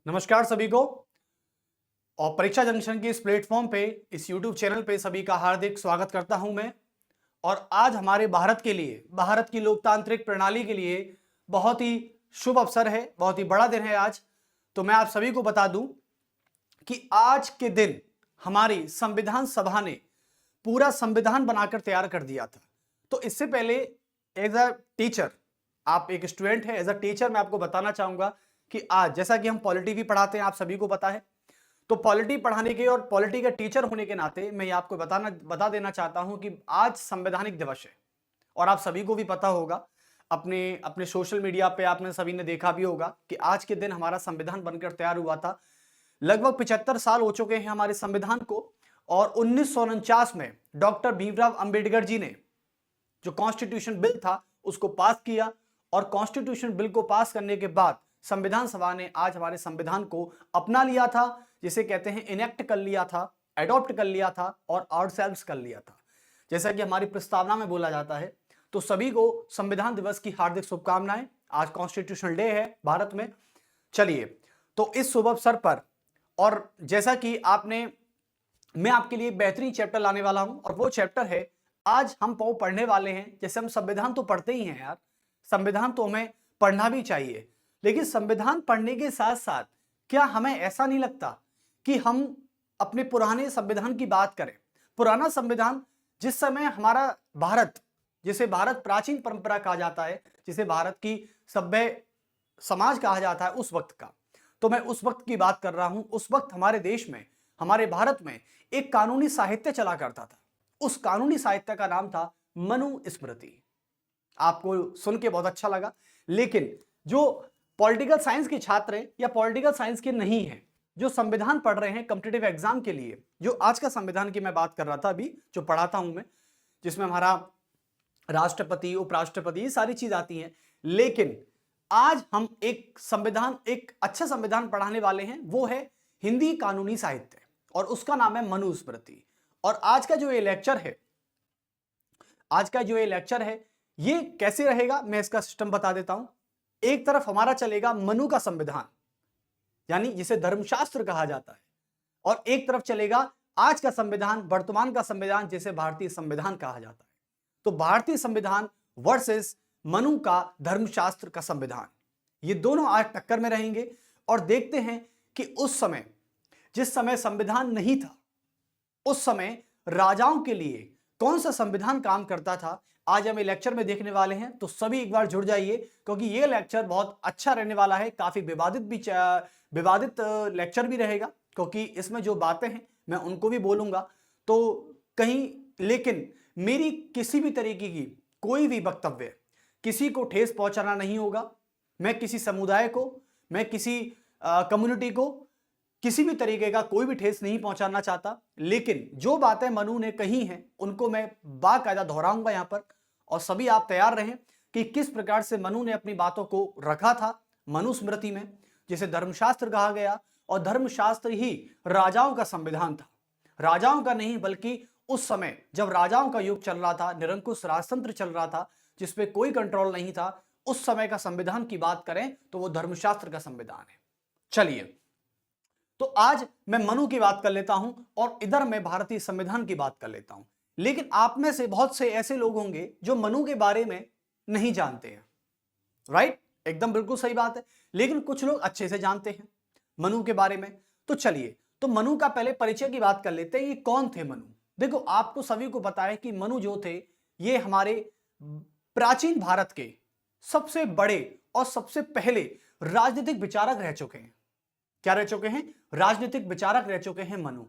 नमस्कार सभी को। और परीक्षा जंक्शन के इस प्लेटफॉर्म पे, इस यूट्यूब चैनल पे सभी का हार्दिक स्वागत करता हूं मैं। और आज हमारे भारत के लिए, भारत की लोकतांत्रिक प्रणाली के लिए बहुत ही शुभ अवसर है, बहुत ही बड़ा दिन है आज। तो मैं आप सभी को बता दूं कि आज के दिन हमारी संविधान सभा ने पूरा संविधान बनाकर तैयार कर दिया था। तो इससे पहले एज अ टीचर, आप एक स्टूडेंट है, एज अ टीचर मैं आपको बताना चाहूंगा कि आज जैसा कि हम पॉलिटी भी पढ़ाते हैं, आप सभी को पता है, तो पॉलिटी पढ़ाने के और पॉलिटी का टीचर होने के नाते मैं आपको बता देना चाहता हूं कि आज संवैधानिक दिवस है। और आप सभी को भी पता होगा, अपने अपने सोशल मीडिया पे आपने सभी ने देखा भी होगा कि आज के दिन हमारा संविधान बनकर तैयार हुआ था। लगभग 75 साल हो चुके हैं हमारे संविधान को। और 1949 में डॉक्टर भीमराव अंबेडकर जी ने जो कॉन्स्टिट्यूशन बिल था उसको पास किया। और कॉन्स्टिट्यूशन बिल को पास करने के बाद संविधान सभा ने आज हमारे संविधान को अपना लिया था, जिसे कहते हैं इनेक्ट कर लिया था, एडॉप्ट कर लिया था और आवरसेल्व्स कर लिया था, जैसा कि हमारी प्रस्तावना में बोला जाता है। तो सभी को संविधान दिवस की हार्दिक शुभकामनाएं। आज कॉन्स्टिट्यूशनल डे है भारत में। चलिए, तो इस शुभ अवसर पर, और जैसा कि मैं आपके लिए बेहतरीन चैप्टर लाने वाला हूं, और वो चैप्टर है आज हम पढ़ने वाले हैं। जैसे हम संविधान तो पढ़ते ही हैं यार, संविधान तो हमें पढ़ना भी चाहिए, लेकिन संविधान पढ़ने के साथ साथ क्या हमें ऐसा नहीं लगता कि हम अपने पुराने संविधान की बात करें। पुराना संविधान, जिस समय हमारा भारत, जिसे भारत प्राचीन परंपरा कहा जाता है, जिसे भारत की सभ्य समाज कहा जाता है, उस वक्त का, तो मैं उस वक्त की बात कर रहा हूं। उस वक्त हमारे देश में, हमारे भारत में एक कानूनी साहित्य चला करता था। उस कानूनी साहित्य का नाम था मनुस्मृति। आपको सुन के बहुत अच्छा लगा, लेकिन जो पॉलिटिकल साइंस के छात्र हैं या पॉलिटिकल साइंस के नहीं हैं, जो संविधान पढ़ रहे हैं कॉम्पिटिटिव एग्जाम के लिए, जो आज का संविधान की मैं बात कर रहा था अभी, जो पढ़ाता हूं मैं, जिसमें हमारा राष्ट्रपति, उपराष्ट्रपति, ये सारी चीज आती हैं। लेकिन आज हम एक अच्छा संविधान पढ़ाने वाले हैं, वो है हिंदी कानूनी साहित्य, और उसका नाम है मनुस्मृति। और आज का जो ये लेक्चर है, ये कैसे रहेगा, मैं इसका सिस्टम बता देता हूं। एक तरफ हमारा चलेगा मनु का संविधान, यानी जिसे धर्मशास्त्र कहा जाता है, और एक तरफ चलेगा आज का संविधान, वर्तमान का संविधान, जिसे भारतीय संविधान कहा जाता है। तो भारतीय संविधान वर्सेस मनु का धर्मशास्त्र का संविधान, ये दोनों आज टक्कर में रहेंगे। और देखते हैं कि उस समय, जिस समय संविधान नहीं था, उस समय राजाओं के लिए कौन सा संविधान काम करता था, आज हम ये लेक्चर में देखने वाले हैं। तो सभी एक बार जुड़ जाइए, क्योंकि ये लेक्चर बहुत अच्छा रहने वाला है। काफी विवादित लेक्चर भी रहेगा, क्योंकि इसमें जो बातें हैं मैं उनको भी बोलूंगा। तो कहीं, लेकिन मेरी किसी भी तरीके की कोई भी वक्तव्य किसी को ठेस पहुंचाना नहीं होगा। मैं किसी समुदाय को, मैं किसी कम्युनिटी को किसी भी तरीके का कोई भी ठेस नहीं पहुंचाना चाहता। लेकिन जो बातें मनु ने कही हैं उनको मैं बाकायदा दोहराऊंगा यहां पर। और सभी आप तैयार रहें कि किस प्रकार से मनु ने अपनी बातों को रखा था मनुस्मृति में, जिसे धर्मशास्त्र कहा गया। और धर्मशास्त्र ही राजाओं का संविधान था, राजाओं का नहीं, बल्कि उस समय जब राजाओं का युग चल रहा था, निरंकुश राजतंत्र चल रहा था, जिसपे कोई कंट्रोल नहीं था, उस समय का संविधान की बात करें तो वो धर्मशास्त्र का संविधान है। चलिए, तो आज मैं मनु की बात कर लेता हूं और इधर मैं भारतीय संविधान की बात कर लेता हूं। लेकिन आप में से बहुत से ऐसे लोग होंगे जो मनु के बारे में नहीं जानते हैं, राइट? एकदम बिल्कुल सही बात है। लेकिन कुछ लोग अच्छे से जानते हैं मनु के बारे में। तो चलिए, तो मनु का पहले परिचय की बात कर लेते हैं। ये कौन थे मनु? देखो, आपको सभी को पता है कि मनु जो थे, ये हमारे प्राचीन भारत के सबसे बड़े और सबसे पहले राजनीतिक विचारक रह चुके हैं। क्या रह चुके हैं? राजनीतिक विचारक रह चुके हैं मनु।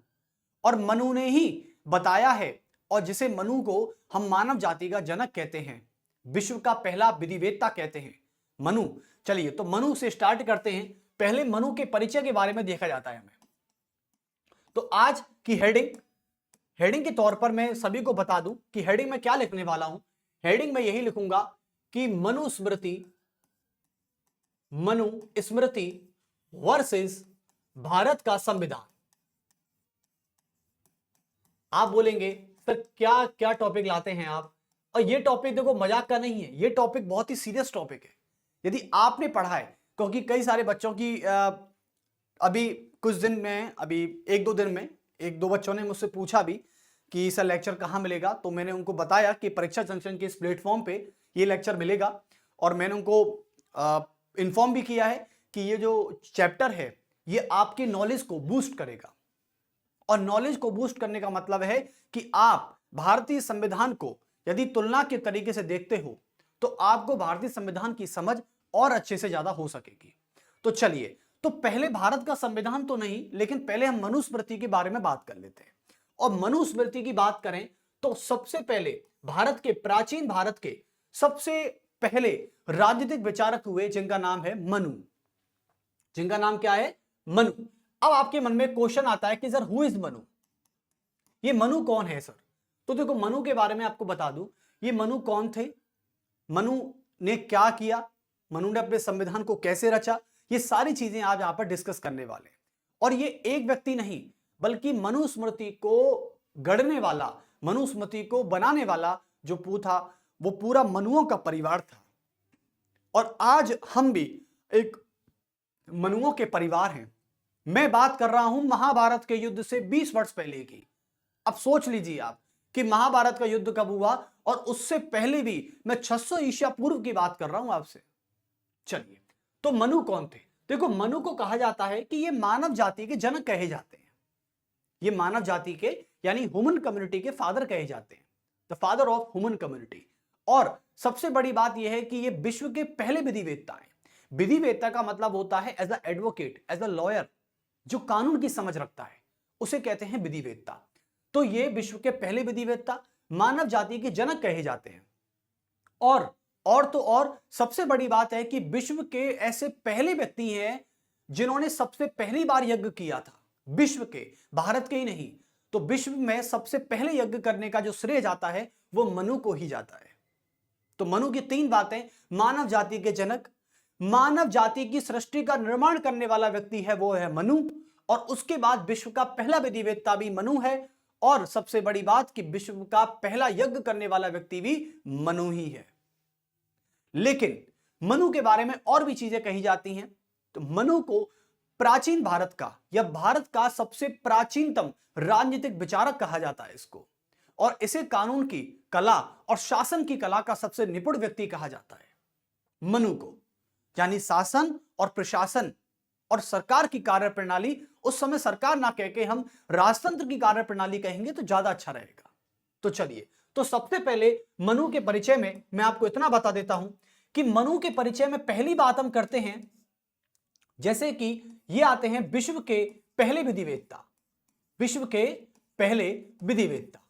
और मनु ने ही बताया है, और जिसे मनु को हम मानव जाति का जनक कहते हैं, विश्व का पहला विधिवेत्ता कहते हैं मनु। चलिए, तो मनु से स्टार्ट करते हैं। पहले मनु के परिचय के बारे में देखा जाता है हमें। तो आज की हेडिंग के तौर पर मैं सभी को बता दूं कि हेडिंग में क्या लिखने वाला हूं। हेडिंग में यही लिखूंगा कि मनुस्मृति वर्सेस भारत का संविधान। आप बोलेंगे सर क्या क्या टॉपिक लाते हैं आप? और ये टॉपिक देखो मजाक का नहीं है, ये टॉपिक बहुत ही सीरियस टॉपिक है। यदि आपने पढ़ा है, क्योंकि कई सारे बच्चों की अभी कुछ दिन में, अभी एक दो दिन में एक दो बच्चों ने मुझसे पूछा भी कि सर लेक्चर कहाँ मिलेगा, तो मैंने उनको बताया कि परीक्षा जंक्शन के इस प्लेटफॉर्म पे ये लेक्चर मिलेगा। और मैंने उनको इन्फॉर्म भी किया है कि ये जो चैप्टर है ये आपकी नॉलेज को बूस्ट करेगा। और नॉलेज को बूस्ट करने का मतलब है कि आप भारतीय संविधान को यदि तुलना के तरीके से देखते हो तो आपको भारतीय संविधान की समझ और अच्छे से ज्यादा हो सकेगी। तो चलिए, तो पहले भारत का संविधान तो नहीं, लेकिन पहले हम मनुस्मृति के बारे में बात कर लेते हैं। और मनुस्मृति की बात करें तो सबसे पहले भारत के, प्राचीन भारत के सबसे पहले राजनीतिक विचारक हुए जिनका नाम है मनु। जिनका नाम क्या है? मनु। अब आपके मन में क्वेश्चन आता है कि सर हु इज मनु, ये मनु कौन है सर? तो देखो, मनु के बारे में आपको बता दूं, ये मनु कौन थे, मनु ने क्या किया, मनु ने अपने संविधान को कैसे रचा, ये सारी चीजें आज यहां पर डिस्कस करने वाले। और ये एक व्यक्ति नहीं, बल्कि मनुस्मृति को गढ़ने वाला, मनुस्मृति को बनाने वाला जो था वो पूरा मनुओं का परिवार था। और आज हम भी एक मनुओं के परिवार हैं। मैं बात कर रहा हूं महाभारत के युद्ध से 20 वर्ष पहले की। अब सोच लीजिए आप कि महाभारत का युद्ध कब हुआ, और उससे पहले भी मैं 600 ईसा पूर्व की बात कर रहा हूं आपसे। चलिए, तो मनु कौन थे? देखो, मनु को कहा जाता है कि ये मानव जाति के जनक कहे जाते हैं। ये मानव जाति के यानी ह्यूमन कम्युनिटी के फादर कहे जाते हैं, the father of human community. और सबसे बड़ी बात यह है कि ये विश्व के पहले विधिवेत्ता हैं। विधिवेत्ता का मतलब होता है as a advocate, as a lawyer, जो कानून की समझ रखता है, उसे कहते हैं विधिवेत्ता। तो ये विश्व के पहले विधिवेत्ता, मानव जाति के जनक कहे जाते हैं। और तो और सबसे बड़ी बात है कि विश्व के ऐसे पहले व्यक्ति हैं जिन्होंने सबसे पहली बार यज्ञ किया था। विश्व के, भारत के ही नहीं, तो विश्व में सबसे पहले यज्ञ करने का जो श्रेय जाता है वो मनु को ही जाता है। तो मनु की 3 बातें, मानव जाति के जनक, मानव जाति की सृष्टि का निर्माण करने वाला व्यक्ति है वो है मनु, और उसके बाद विश्व का पहला विधिवेत्ता भी मनु है, और सबसे बड़ी बात कि विश्व का पहला यज्ञ करने वाला व्यक्ति भी मनु ही है। लेकिन मनु के बारे में और भी चीजें कही जाती हैं। तो मनु को प्राचीन भारत का या भारत का सबसे प्राचीनतम राजनीतिक विचारक कहा जाता है इसको, और इसे कानून की कला और शासन की कला का सबसे निपुण व्यक्ति कहा जाता है मनु को। यानी शासन और प्रशासन और सरकार की कार्यप्रणाली, उस समय सरकार ना कह के हम राजतंत्र की कार्यप्रणाली कहेंगे तो ज्यादा अच्छा रहेगा। तो चलिए, तो सबसे पहले मनु के परिचय में मैं आपको इतना बता देता हूं कि मनु के परिचय में पहली बात हम करते हैं, जैसे कि ये आते हैं विश्व के पहले विधिवेत्ता, विश्व के पहले विधिवेत्ता।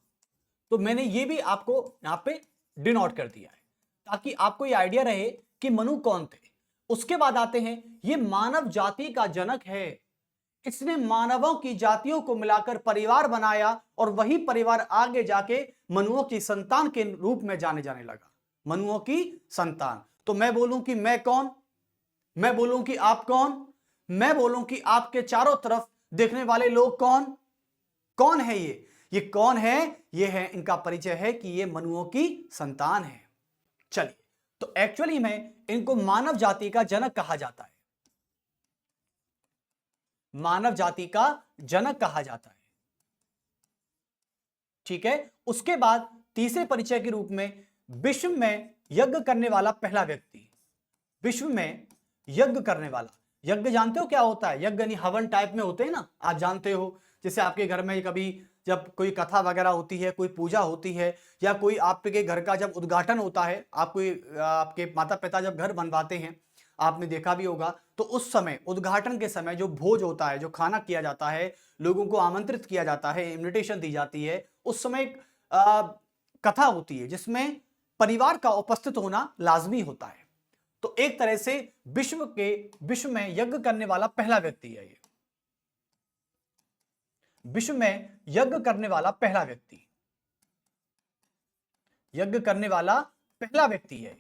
तो मैंने ये भी आपको यहां पे डिनोट कर दिया है ताकि आपको ये आइडिया रहे कि मनु कौन थे। उसके बाद आते हैं, ये मानव जाति का जनक है। इसने मानवों की जातियों को मिलाकर परिवार बनाया, और वही परिवार आगे जाके मनुओं की संतान के रूप में जाने लगा। मनुओं की संतान। तो मैं बोलूं कि मैं कौन, मैं बोलूं कि आप कौन, मैं बोलूं कि आपके चारों तरफ देखने वाले लोग कौन, कौन है ये कौन है? ये है, इनका परिचय है कि ये मनुओं की संतान है। चलिए, तो एक्चुअली में इनको मानव जाति का जनक कहा जाता है, मानव जाति का जनक कहा जाता है। ठीक है। उसके बाद तीसरे परिचय के रूप में विश्व में यज्ञ करने वाला पहला व्यक्ति, विश्व में यज्ञ करने वाला। यज्ञ जानते हो क्या होता है? यज्ञ यानी हवन टाइप में होते हैं ना, आप जानते हो। जैसे आपके घर में कभी जब कोई कथा वगैरह होती है, कोई पूजा होती है, या कोई आपके घर का जब उद्घाटन होता है, आपके माता पिता जब घर बनवाते हैं, आपने देखा भी होगा, तो उस समय उद्घाटन के समय जो भोज होता है, जो खाना किया जाता है, लोगों को आमंत्रित किया जाता है, इन्विटेशन दी जाती है, उस समय एक कथा होती है जिसमें परिवार का उपस्थित होना लाजमी होता है। तो एक तरह से विश्व में यज्ञ करने वाला पहला व्यक्ति है ये, विश्व में यज्ञ करने वाला पहला व्यक्ति, यज्ञ करने वाला पहला व्यक्ति है।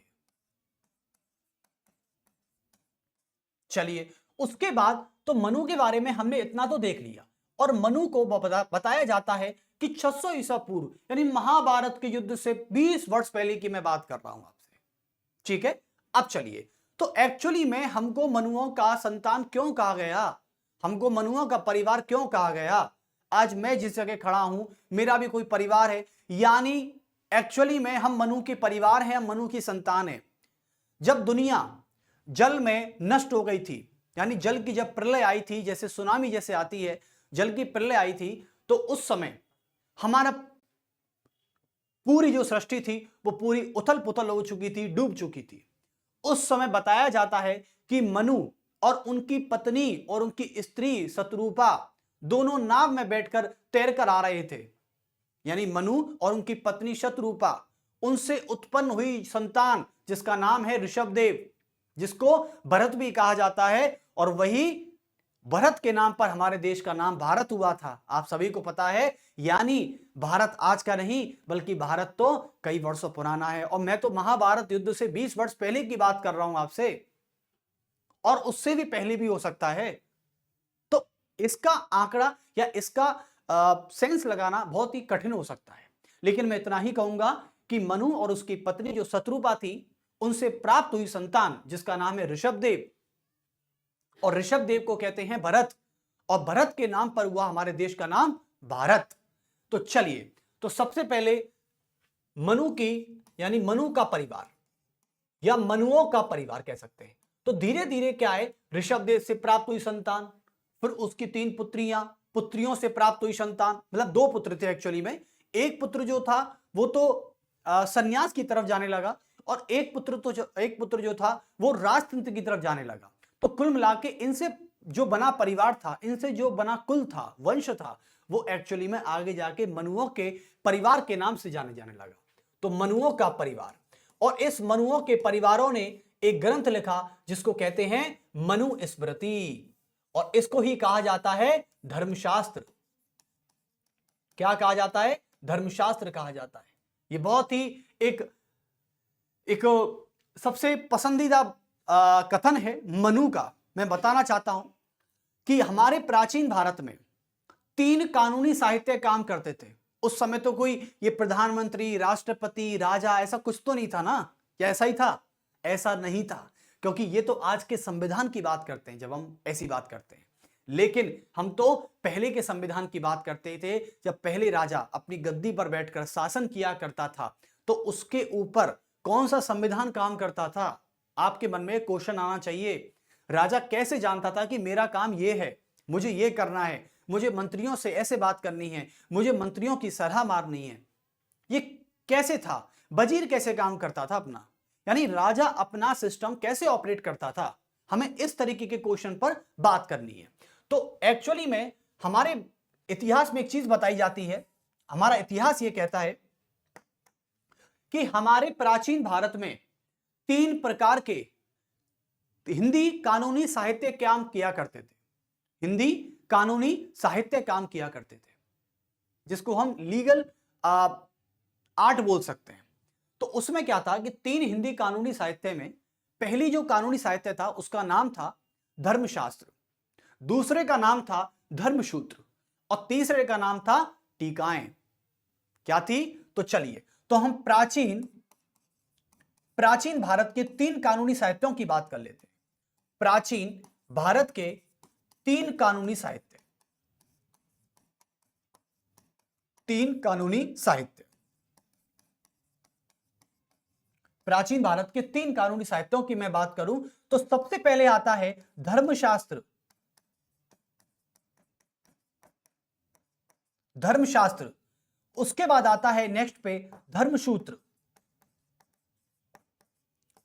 चलिए, उसके बाद तो मनु के बारे में हमने इतना तो देख लिया, और मनु को बताया जाता है कि 600 ईसा पूर्व यानी महाभारत के युद्ध से 20 वर्ष पहले की मैं बात कर रहा हूं आपसे। ठीक है। अब चलिए, तो एक्चुअली में हमको मनुओं का संतान क्यों कहा गया? हमको मनुओं का परिवार क्यों कहा गया? आज मैं जिस जगह खड़ा हूं मेरा भी कोई परिवार है, यानी एक्चुअली में हम मनु के परिवार हैं, हम मनु की संतान हैं। जब दुनिया जल में नष्ट हो गई थी, यानी जल की जब प्रलय आई थी, जैसे सुनामी जैसे आती है, जल की प्रलय आई थी, तो उस समय हमारा पूरी जो सृष्टि थी वो पूरी उथल पुथल हो चुकी थी, डूब चुकी थी। उस समय बताया जाता है कि मनु और उनकी पत्नी और उनकी स्त्री शत्रुपा दोनों नाव में बैठकर तैरकर आ रहे थे। यानी मनु और उनकी पत्नी शत्रुपा, उनसे उत्पन्न हुई संतान जिसका नाम है ऋषभदेव, जिसको भरत भी कहा जाता है, और वही भरत के नाम पर हमारे देश का नाम भारत हुआ था। आप सभी को पता है, यानी भारत आज का नहीं बल्कि भारत तो कई वर्षों पुराना है। और मैं तो महाभारत युद्ध से 20 वर्ष पहले की बात कर रहा हूं आपसे, और उससे भी पहले भी हो सकता है। तो इसका आंकड़ा या इसका सेंस लगाना बहुत ही कठिन हो सकता है, लेकिन मैं इतना ही कहूंगा कि मनु और उसकी पत्नी जो शत्रुपा थी, उनसे प्राप्त हुई संतान जिसका नाम है ऋषभदेव, और ऋषभदेव को कहते हैं भरत, और भरत के नाम पर हुआ हमारे देश का नाम भारत। तो चलिए, तो सबसे पहले मनु की, यानी मनु का परिवार या मनुओं का परिवार कह सकते हैं। तो धीरे धीरे क्या है, ऋषभदेव से प्राप्त हुई संतान, फिर उसकी 3 पुत्रियां, पुत्रियों से प्राप्त हुई संतान, मतलब 2 पुत्र थे एक्चुअली में। एक पुत्र जो था वो तो सन्यास की तरफ जाने लगा, और एक पुत्र जो था वो राजतंत्र की तरफ जाने लगा। तो कुल मिला के इनसे जो बना परिवार था, इनसे जो बना कुल था, वंश था, वो एक्चुअली में आगे जाके मनुओं के परिवार के नाम से जाने लगा। तो मनुओं का परिवार, और इस मनुओं के परिवारों ने एक ग्रंथ लिखा जिसको कहते हैं मनु स्मृति, और इसको ही कहा जाता है धर्मशास्त्र। क्या कहा जाता है? धर्मशास्त्र कहा जाता है। ये बहुत ही एक सबसे पसंदीदा कथन है मनु का। मैं बताना चाहता हूं कि हमारे प्राचीन भारत में 3 कानूनी साहित्य काम करते थे। उस समय तो कोई ये प्रधानमंत्री, राष्ट्रपति, राजा ऐसा कुछ तो नहीं था ना, क्या ऐसा ही था? ऐसा नहीं था, क्योंकि ये तो आज के संविधान की बात करते हैं जब हम ऐसी बात करते हैं, लेकिन हम तो पहले के संविधान की बात करते थे, जब पहले राजा अपनी गद्दी पर बैठकर शासन किया करता था। तो उसके ऊपर कौन सा संविधान काम करता था? आपके मन में क्वेश्चन आना चाहिए। राजा कैसे जानता था कि मेरा काम ये है, मुझे ये करना है, मुझे मंत्रियों से ऐसे बात करनी है, मुझे मंत्रियों की सलाह मारनी है? ये कैसे था? वजीर कैसे काम करता था अपना? यानी राजा अपना सिस्टम कैसे ऑपरेट करता था? हमें इस तरीके के क्वेश्चन पर बात करनी है। तो एक्चुअली में हमारे इतिहास में एक चीज बताई जाती है, हमारा इतिहास ये कहता है कि हमारे प्राचीन भारत में 3 प्रकार के हिंदी कानूनी साहित्य काम किया करते थे। हिंदी कानूनी साहित्य काम किया करते थे, जिसको हम लीगल आर्ट बोल सकते हैं। तो उसमें क्या था कि 3 हिंदी कानूनी साहित्य में पहली जो कानूनी साहित्य था उसका नाम था धर्मशास्त्र, दूसरे का नाम था धर्मसूत्र, और तीसरे का नाम था टीकाएं। क्या थी? तो चलिए, तो हम प्राचीन भारत के 3 कानूनी साहित्यों की बात कर लेते हैं। प्राचीन भारत के 3 कानूनी साहित्य, 3 कानूनी साहित्य, प्राचीन भारत के 3 कानूनी साहित्यों की मैं बात करूं तो सबसे पहले आता है धर्मशास्त्र। धर्मशास्त्र, उसके बाद आता है नेक्स्ट पे धर्मसूत्र,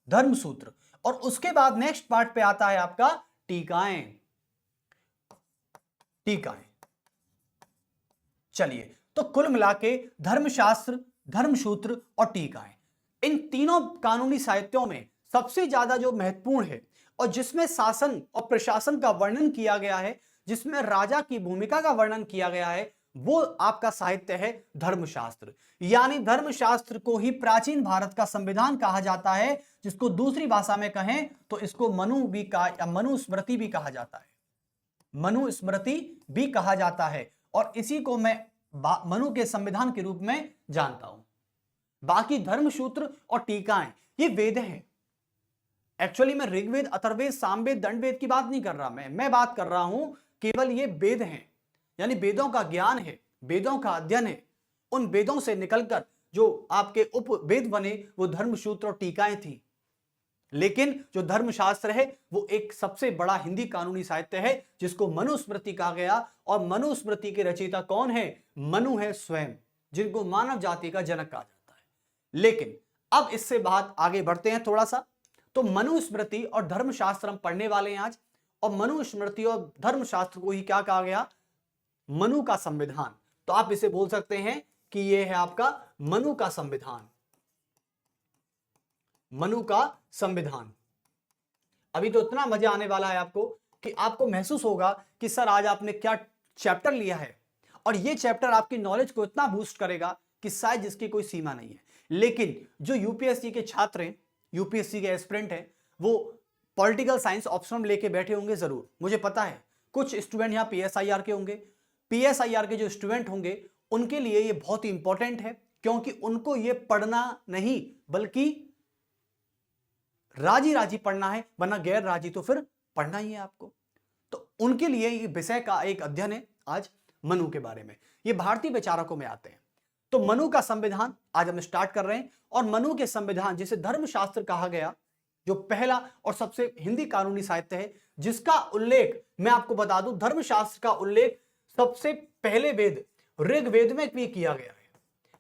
धर्मसूत्र, और उसके बाद नेक्स्ट पार्ट पे आता है आपका टीकाएं। टीकाएं। चलिए, तो कुल मिला के धर्मशास्त्र, धर्मसूत्र और टीकाएं, इन तीनों कानूनी साहित्यों में सबसे ज्यादा जो महत्वपूर्ण है और जिसमें शासन और प्रशासन का वर्णन किया गया है, जिसमें राजा की भूमिका का वर्णन किया गया है, वो आपका साहित्य है धर्मशास्त्र। यानी धर्मशास्त्र को ही प्राचीन भारत का संविधान कहा जाता है, जिसको दूसरी भाषा में कहें तो इसको मनुस्मृति भी कहा जाता है। मनुस्मृति भी कहा जाता है, और इसी को मैं मनु के संविधान के रूप में जानता हूं। बाकी धर्मसूत्र और टीकाएं ये वेद हैं। एक्चुअली मैं ऋग्वेद, अथर्ववेद, सामवेद, दंडवेद की बात नहीं कर रहा, मैं बात कर रहा हूं केवल ये वेद हैं, यानी वेदों का ज्ञान है, वेदों का अध्ययन है। उन वेदों से निकलकर जो आपके उपवेद बने वो धर्मसूत्र और टीकाएं थी। लेकिन जो धर्मशास्त्र है वो एक सबसे बड़ा हिंदी कानूनी साहित्य है जिसको मनुस्मृति कहा गया। और मनुस्मृति के रचयिता कौन है? मनु है स्वयं, जिनको मानव जाति का जनक कहा जाता है। लेकिन अब इससे बात आगे बढ़ते हैं थोड़ा सा। तो मनुस्मृति और धर्मशास्त्र हम पढ़ने वाले हैं आज। और मनुस्मृति और धर्मशास्त्र को ही क्या कहा गया? मनु का संविधान। तो आप इसे बोल सकते हैं कि यह है आपका मनु का संविधान। मनु का संविधान। अभी तो इतना मजा आने वाला है आपको कि आपको महसूस होगा कि सर आज आपने क्या चैप्टर लिया है, और ये चैप्टर आपकी नॉलेज को इतना बूस्ट करेगा कि शायद जिसकी कोई सीमा नहीं है। लेकिन जो यूपीएससी के छात्र हैं, यूपीएससी के एस्पिरेंट हैं, वो पॉलिटिकल साइंस ऑप्शनल लेके बैठे होंगे जरूर, मुझे पता है। कुछ स्टूडेंट यहाँ पीएसआईआर के होंगे। पीएसआईआर के जो स्टूडेंट होंगे उनके लिए ये बहुत ही इंपॉर्टेंट है, क्योंकि उनको ये पढ़ना नहीं बल्कि राजी राजी पढ़ना है, वरना गैर राजी तो फिर पढ़ना ही है आपको। तो उनके लिए ये विषय का एक अध्ययन है आज मनु के बारे में। ये भारतीय विचारकों में आते हैं। तो मनु का संविधान आज हम स्टार्ट कर रहे हैं। और मनु के संविधान जिसे धर्मशास्त्र कहा गया, जो पहला और सबसे हिंदी कानूनी साहित्य है, जिसका उल्लेख मैं आपको बता दूं, धर्मशास्त्र का उल्लेख सबसे पहले वेद ऋग्वेद में भी किया गया है।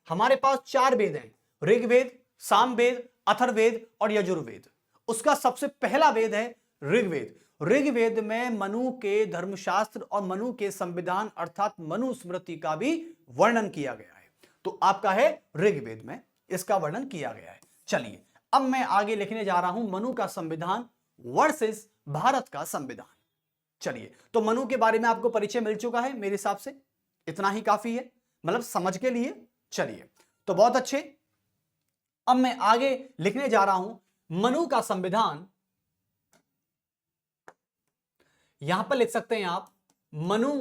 हमारे पास 4 वेद हैं, ऋग्वेद, सामवेद, अथर्ववेद और यजुर्वेद। उसका सबसे पहला वेद है ऋग्वेद। ऋग्वेद में मनु के धर्मशास्त्र और मनु के संविधान अर्थात मनुस्मृति का भी वर्णन किया गया है। तो आपका है ऋग्वेद में इसका वर्णन किया गया है। चलिए अब मैं आगे लिखने जा रहा हूं मनु का संविधान वर्सेस भारत का संविधान। चलिए, तो मनु के बारे में आपको परिचय मिल चुका है, मेरे हिसाब से इतना ही काफी है, मतलब समझ के लिए। चलिए, तो बहुत अच्छे। अब मैं आगे लिखने जा रहा हूं मनु का संविधान। यहां पर लिख सकते हैं आप मनु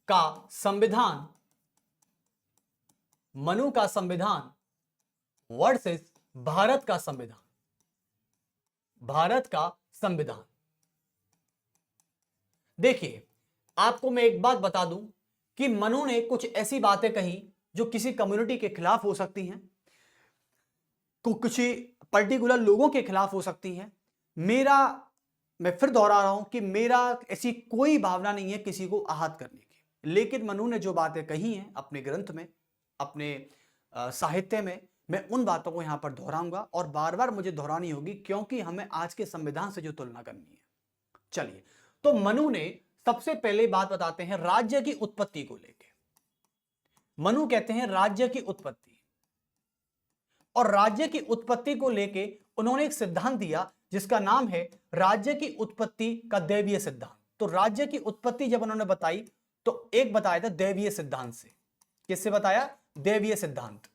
का संविधान, मनु का संविधान वर्सेस भारत का संविधान, भारत का संविधान। देखिए, आपको मैं एक बात बता दूं कि मनु ने कुछ ऐसी बातें कही जो किसी कम्युनिटी के खिलाफ हो सकती हैं, कुछ पर्टिकुलर लोगों के खिलाफ हो सकती हैं। मैं फिर दोहरा रहा हूं कि मेरा ऐसी कोई भावना नहीं है किसी को आहत करने की, लेकिन मनु ने जो बातें कही हैं अपने ग्रंथ में, अपने साहित्य में, मैं उन बातों को यहां पर दोहराऊंगा और बार बार मुझे दोहरानी होगी, क्योंकि हमें आज के संविधान से जो तुलना करनी है। चलिए, तो मनु ने सबसे पहले बात बताते हैं राज्य की उत्पत्ति को लेकर। मनु कहते हैं राज्य की उत्पत्ति, और राज्य की उत्पत्ति को लेके उन्होंने एक सिद्धांत दिया जिसका नाम है राज्य की उत्पत्ति का दैवीय सिद्धांत। तो राज्य की उत्पत्ति जब उन्होंने बताई तो एक बताया था दैवीय सिद्धांत से। किससे बताया? दैवीय सिद्धांत।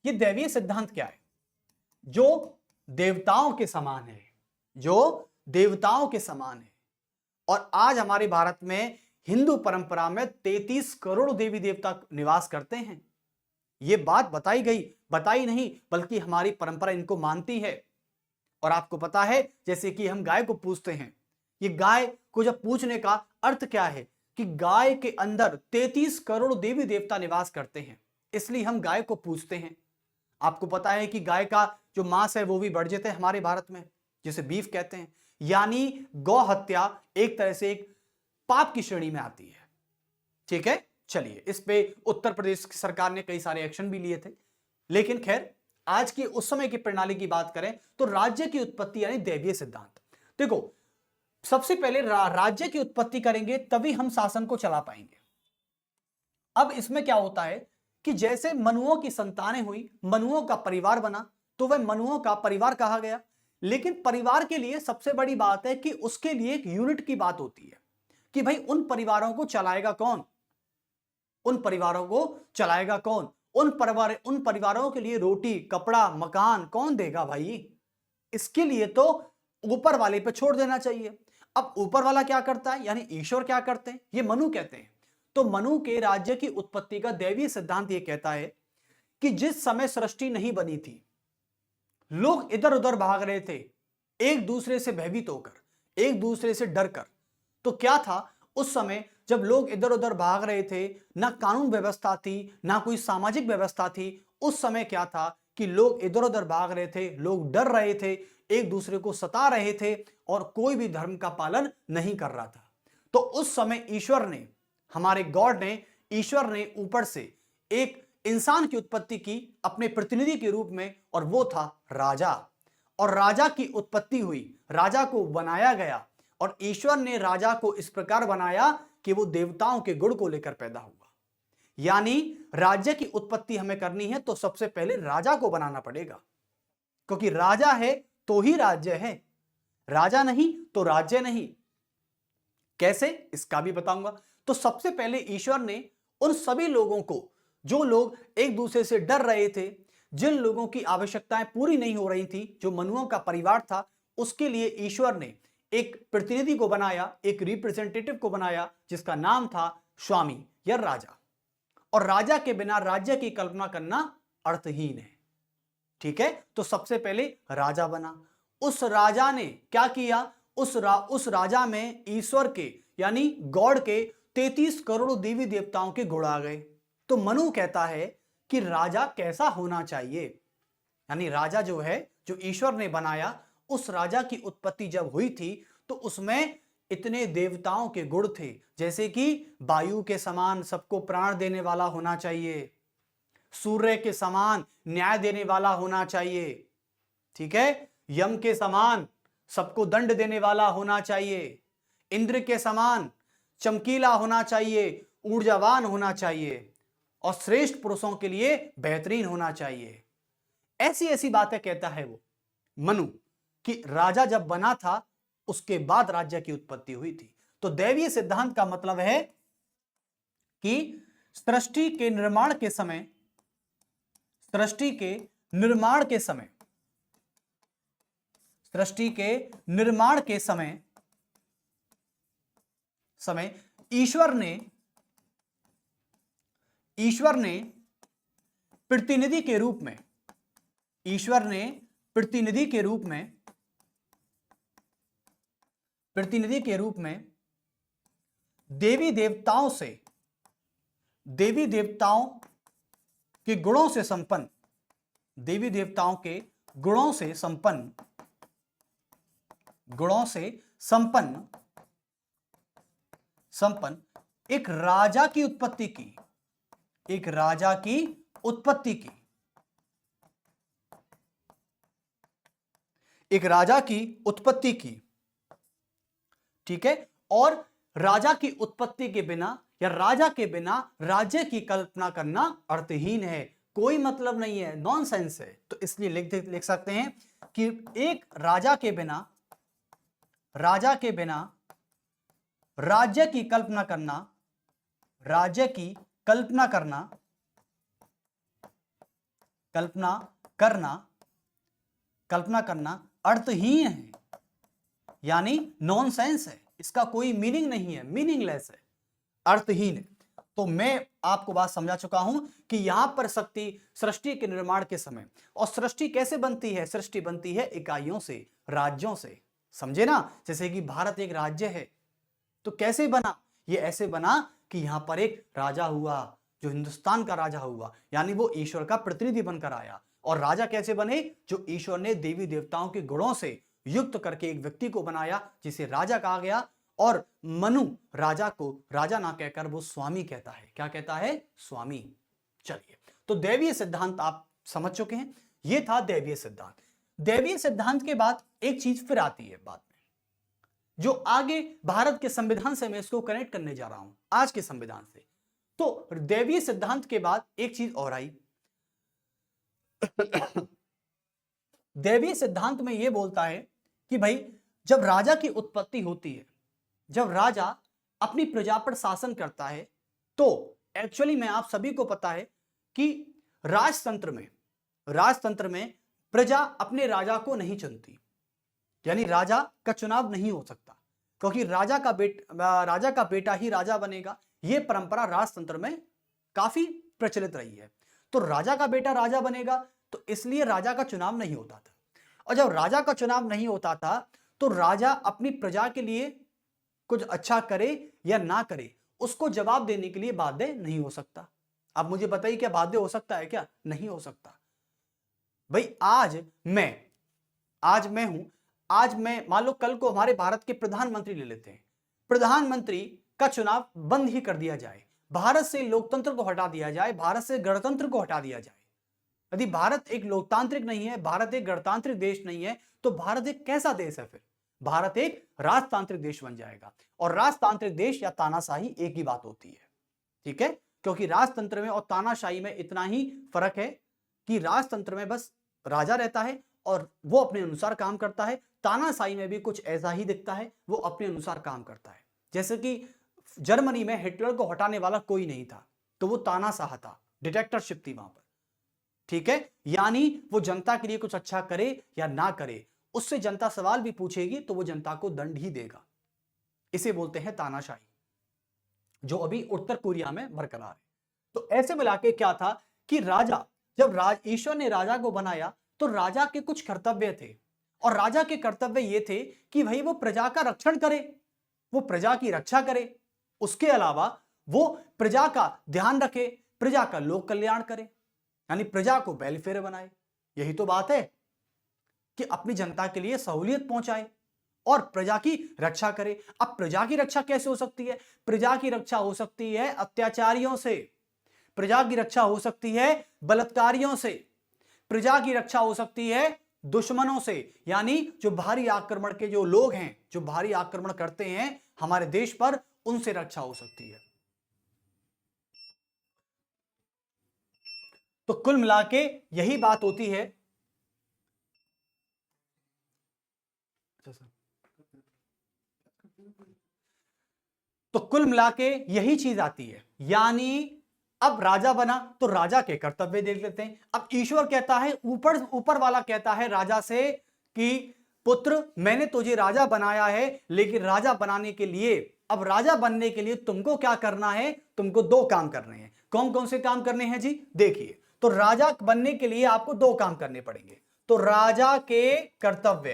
ये दैवीय सिद्धांत क्या है? जो देवताओं के समान है, जो देवताओं के समान है। और आज हमारे भारत में हिंदू परंपरा में 33 करोड़ देवी देवता निवास करते हैं। ये बात बताई नहीं बल्कि हमारी परंपरा इनको मानती है। और आपको पता है, जैसे कि हम गाय को पूजते हैं, ये गाय को जब पूजने का अर्थ क्या है कि गाय के अंदर 33 करोड़ देवी देवता निवास करते हैं, इसलिए हम गाय को पूजते हैं। आपको पता है कि गाय का जो मांस है वो भी वर्जित है हमारे भारत में, जिसे बीफ कहते हैं। यानी गौ हत्या एक तरह से एक पाप की श्रेणी में आती है। ठीक है, चलिए, इस पे उत्तर प्रदेश की सरकार ने कई सारे एक्शन भी लिए थे। लेकिन खैर, आज की उस समय की प्रणाली की बात करें तो राज्य की उत्पत्ति यानी दैवीय सिद्धांत। देखो, सबसे पहले राज्य की उत्पत्ति करेंगे तभी हम शासन को चला पाएंगे। अब इसमें क्या होता है कि जैसे मनुओं की संतानें हुई, मनुओं का परिवार बना, तो वह मनुओं का परिवार कहा गया। लेकिन परिवार के लिए सबसे बड़ी बात है कि उसके लिए एक यूनिट की बात होती है कि भाई उन परिवारों को चलाएगा कौन, उन परिवारों को चलाएगा कौन, उन परिवारों के लिए रोटी कपड़ा मकान कौन देगा भाई? इसके लिए तो ऊपर वाले पे छोड़ देना चाहिए। अब ऊपर वाला क्या करता है, यानी ईश्वर क्या करते हैं, ये मनु कहते हैं। तो मनु के राज्य की उत्पत्ति का दैवीय सिद्धांत ये कहता है कि जिस समय सृष्टि नहीं बनी थी, लोग इधर उधर भाग रहे थे एक दूसरे से भयभीत होकर, एक दूसरे से डर कर। तो क्या था, उस समय जब लोग इधर उधर भाग रहे थे, ना कानून व्यवस्था थी, ना कोई सामाजिक व्यवस्था थी, उस समय क्या था कि लोग इधर उधर भाग रहे थे, लोग डर रहे थे, एक दूसरे को सता रहे थे और कोई भी धर्म का पालन नहीं कर रहा था। तो उस समय ईश्वर ने, हमारे गॉड ने, ईश्वर ने ऊपर से एक इंसान की उत्पत्ति की अपने प्रतिनिधि के रूप में, और वो था राजा। और राजा की उत्पत्ति हुई, राजा को बनाया गया, और ईश्वर ने राजा को इस प्रकार बनाया कि वो देवताओं के गुण को लेकर पैदा हुआ। यानी राज्य की उत्पत्ति हमें करनी है तो सबसे पहले राजा को बनाना पड़ेगा, क्योंकि राजा है तो ही राज्य है, राजा नहीं तो राज्य नहीं। कैसे, इसका भी बताऊंगा। तो सबसे पहले ईश्वर ने उन सभी लोगों को, जो लोग एक दूसरे से डर रहे थे, जिन लोगों की आवश्यकताएं पूरी नहीं हो रही थी, जो मनुओं का परिवार था, उसके लिए ईश्वर ने एक प्रतिनिधि को बनाया, एक रिप्रेजेंटेटिव को बनाया, जिसका नाम था स्वामी या राजा। और राजा के बिना राज्य की कल्पना करना अर्थहीन है। ठीक है, तो सबसे पहले राजा बना। उस राजा ने क्या किया, उस राजा में ईश्वर के यानी गॉड के 33 करोड़ देवी देवताओं के गुण आ गए। तो मनु कहता है कि राजा कैसा होना चाहिए, यानी राजा जो है, जो ईश्वर ने बनाया, उस राजा की उत्पत्ति जब हुई थी तो उसमें इतने देवताओं के गुण थे, जैसे कि वायु के समान सबको प्राण देने वाला होना चाहिए, सूर्य के समान न्याय देने वाला होना चाहिए, ठीक है, यम के समान सबको दंड देने वाला होना चाहिए, इंद्र के समान चमकीला होना चाहिए, ऊर्जावान होना चाहिए, और श्रेष्ठ पुरुषों के लिए बेहतरीन होना चाहिए। ऐसी ऐसी बातें कहता है वो मनु कि राजा जब बना था उसके बाद राज्य की उत्पत्ति हुई थी। तो दैवीय सिद्धांत का मतलब है कि सृष्टि के निर्माण के समय, सृष्टि के निर्माण के समय, सृष्टि के निर्माण के समय ईश्वर ने प्रतिनिधि के रूप में, ईश्वर ने प्रतिनिधि के रूप में देवी देवताओं के गुणों से संपन्न, देवी देवताओं के गुणों से संपन्न एक राजा की उत्पत्ति की, एक राजा की उत्पत्ति की, एक राजा की उत्पत्ति की। ठीक है, और राजा की उत्पत्ति के बिना या राजा के बिना राज्य की कल्पना करना अर्थहीन है, कोई मतलब नहीं है, नॉनसेंस है। तो इसलिए लिख सकते हैं कि एक राजा के बिना राज्य की कल्पना करना अर्थहीन है, यानी नॉनसेंस है, इसका कोई मीनिंग नहीं है, मीनिंगलेस है, अर्थहीन है। तो मैं आपको बात समझा चुका हूं कि यहां पर शक्ति सृष्टि के निर्माण के समय, और सृष्टि कैसे बनती है, सृष्टि बनती है इकाइयों से, राज्यों से, समझे ना। जैसे कि भारत एक राज्य है, तो कैसे बना, ये ऐसे बना कि यहां पर एक राजा हुआ, जो हिंदुस्तान का राजा हुआ, यानी वो ईश्वर का प्रतिनिधि बनकर आया। और राजा कैसे बने, जो ईश्वर ने देवी देवताओं के गुणों से युक्त करके एक व्यक्ति को बनाया, जिसे राजा कहा गया। और मनु राजा को राजा ना कहकर वो स्वामी कहता है। क्या कहता है, स्वामी। चलिए, तो दैवीय सिद्धांत आप समझ चुके हैं, ये था दैवीय सिद्धांत। दैवीय सिद्धांत के बाद एक चीज फिर आती है बाद में, जो आगे भारत के संविधान से मैं इसको कनेक्ट करने जा रहा हूं, आज के संविधान से। तो दैवीय सिद्धांत के बाद एक चीज और आई। दैवीय सिद्धांत में यह बोलता है कि भाई, जब राजा की उत्पत्ति होती है, जब राजा अपनी प्रजा पर शासन करता है, तो एक्चुअली में आप सभी को पता है कि राजतंत्र में प्रजा अपने राजा को नहीं चुनती, यानी राजा का चुनाव नहीं हो सकता, क्योंकि राजा का बेटा ही राजा बनेगा। यह परंपरा राजतंत्र में काफी प्रचलित रही है। तो राजा का बेटा राजा बनेगा, तो इसलिए राजा का चुनाव नहीं होता था। और जब राजा का चुनाव नहीं होता था, तो राजा अपनी प्रजा के लिए कुछ अच्छा करे या ना करे, उसको जवाब देने के लिए बाध्य नहीं हो सकता। अब मुझे बताइए क्या बाध्य हो सकता है? क्या नहीं हो सकता। भाई आज मैं हूं, आज मैं मान लो कल को हमारे भारत के प्रधानमंत्री ले लेते हैं, प्रधानमंत्री का चुनाव बंद ही कर दिया जाए, भारत से लोकतंत्र को हटा दिया जाए, भारत से गणतंत्र को हटा दिया जाए। यदि भारत एक लोकतांत्रिक नहीं है, भारत एक गणतांत्रिक देश नहीं है, तो भारत एक कैसा देश है? फिर भारत एक राजतांत्रिक देश बन जाएगा। और राजतांत्रिक देश या तानाशाही एक ही बात होती है, ठीक है? क्योंकि राजतंत्र में और तानाशाही में इतना ही फर्क है कि राजतंत्र में बस राजा रहता है और वो अपने अनुसार काम करता है, तानाशाही में भी कुछ ऐसा ही दिखता है, वो अपने अनुसार काम करता है। जैसे कि जर्मनी में हिटलर को हटाने वाला कोई नहीं था, तो वो तानाशाह था, डिक्टेटरशिप थी वहां पर, ठीक है? यानी वो जनता के लिए कुछ अच्छा करे या ना करे, उससे जनता सवाल भी पूछेगी तो वो जनता को दंड ही देगा। इसे बोलते हैं तानाशाही, जो अभी उत्तर कोरिया में बरकरार है। तो ऐसे मिला के क्या था कि राजा, जब ईश्वर ने राजा को बनाया तो राजा के कुछ कर्तव्य थे, और राजा के कर्तव्य ये थे कि भाई वो प्रजा का रक्षण करे, वो प्रजा की रक्षा करे, उसके अलावा वो प्रजा का ध्यान रखे, प्रजा का लोक कल्याण करे, यानी प्रजा को वेलफेयर बनाए। यही तो बात है कि अपनी जनता के लिए सहूलियत पहुंचाए और प्रजा की रक्षा करे। अब प्रजा की रक्षा कैसे हो सकती है? प्रजा की रक्षा हो सकती है अत्याचारियों से, प्रजा की रक्षा हो सकती है बलात्कारियों से, प्रजा की रक्षा हो सकती है दुश्मनों से, यानी जो भारी आक्रमण के जो लोग हैं, जो भारी आक्रमण करते हैं हमारे देश पर, उनसे रक्षा हो सकती है। तो कुल मिला के यही बात होती है। तो कुल मिला के यही चीज आती है, यानी अब राजा बना तो राजा के कर्तव्य देख लेते हैं। अब ईश्वर कहता है, ऊपर वाला कहता है राजा से कि पुत्र मैंने तुझे राजा बनाया है, लेकिन राजा बनाने के लिए, अब राजा बनने के लिए तुमको क्या करना है? तुमको दो काम करने हैं। कौन कौन से काम करने हैं जी? देखिए, तो राजा बनने के लिए आपको दो काम करने पड़ेंगे। तो राजा के कर्तव्य,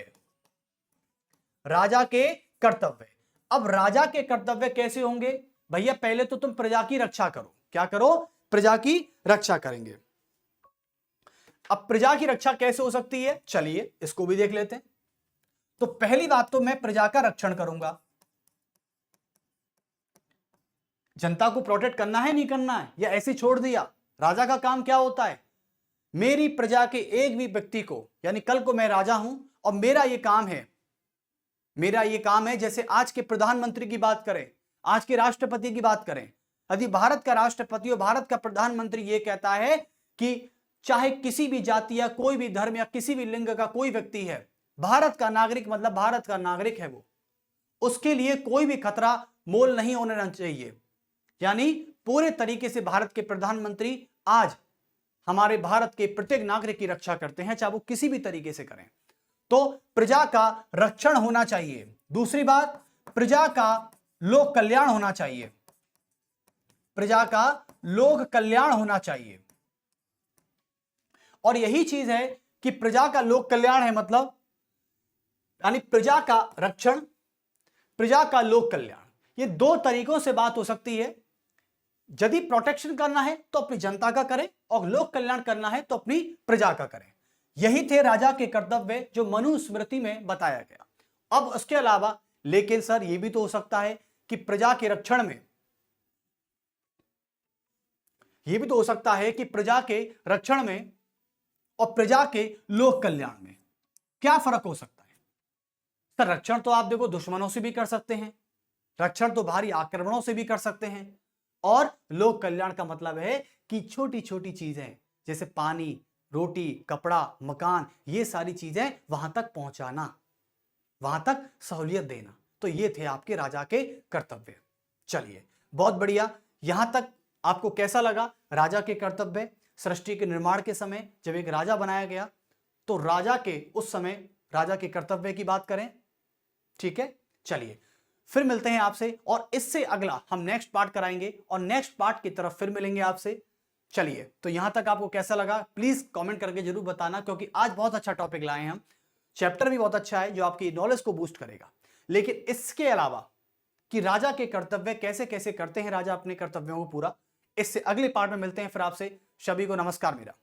राजा के कर्तव्य। अब राजा के कर्तव्य कैसे होंगे? भैया पहले तो तुम प्रजा की रक्षा करो। क्या करो? प्रजा की रक्षा करेंगे। अब प्रजा की रक्षा कैसे हो सकती है? चलिए इसको भी देख लेते हैं। तो पहली बात तो मैं प्रजा का रक्षण करूंगा। जनता को प्रोटेक्ट करना है नहीं करना है, या ऐसे छोड़ दिया? राजा का काम क्या होता है? मेरी प्रजा के एक भी व्यक्ति को, यानी कल को मैं राजा हूं और मेरा ये काम है, जैसे आज के प्रधानमंत्री की बात करें, आज के राष्ट्रपति की बात करें, यदि भारत का राष्ट्रपति और भारत का प्रधानमंत्री ये कहता है कि चाहे किसी भी जाति या कोई भी धर्म या किसी भी लिंग का कोई व्यक्ति है, भारत का नागरिक मतलब भारत का नागरिक है वो, उसके लिए कोई भी खतरा मोल नहीं होना चाहिए, यानी पूरे तरीके से भारत के प्रधानमंत्री आज हमारे भारत के प्रत्येक नागरिक की रक्षा करते हैं, चाहे वो किसी भी तरीके से करें। तो प्रजा का रक्षण होना चाहिए। दूसरी बात, प्रजा का लोक कल्याण होना चाहिए, प्रजा का लोक कल्याण होना चाहिए। और यही चीज है कि प्रजा का लोक कल्याण है, मतलब यानी प्रजा का रक्षण, प्रजा का लोक कल्याण, ये दो तरीकों से बात हो सकती है। यदि प्रोटेक्शन करना है तो अपनी जनता का करें, और लोक कल्याण करना है तो अपनी प्रजा का करें। यही थे राजा के कर्तव्य जो मनुस्मृति में बताया गया। अब उसके अलावा, लेकिन सर यह भी तो हो सकता है कि प्रजा के रक्षण में, यह भी तो हो सकता है कि प्रजा के रक्षण में और प्रजा के लोक कल्याण में क्या फर्क हो सकता है? सर रक्षण तो आप देखो दुश्मनों से भी कर सकते हैं, रक्षण तो भारी आक्रमणों से भी कर सकते हैं, और लोक कल्याण का मतलब है कि छोटी छोटी चीजें जैसे पानी, रोटी, कपड़ा, मकान, ये सारी चीजें वहां तक पहुंचाना, वहां तक सहूलियत देना। तो ये थे आपके राजा के कर्तव्य। चलिए बहुत बढ़िया। यहां तक आपको कैसा लगा राजा के कर्तव्य? सृष्टि के निर्माण के समय जब एक राजा बनाया गया तो राजा के उस समय राजा के कर्तव्य की बात करें, ठीक है? चलिए फिर मिलते हैं आपसे, और इससे अगला हम नेक्स्ट पार्ट कराएंगे और नेक्स्ट पार्ट की तरफ फिर मिलेंगे आपसे। चलिए, तो यहां तक आपको कैसा लगा प्लीज कमेंट करके जरूर बताना, क्योंकि आज बहुत अच्छा टॉपिक लाए हैं हम, चैप्टर भी बहुत अच्छा है जो आपकी नॉलेज को बूस्ट करेगा। लेकिन इसके अलावा कि राजा के कर्तव्य कैसे कैसे करते हैं राजा अपने कर्तव्यों को पूरा। इससे अगले पार्ट में मिलते हैं फिर आपसे। सभी को नमस्कार मेरा।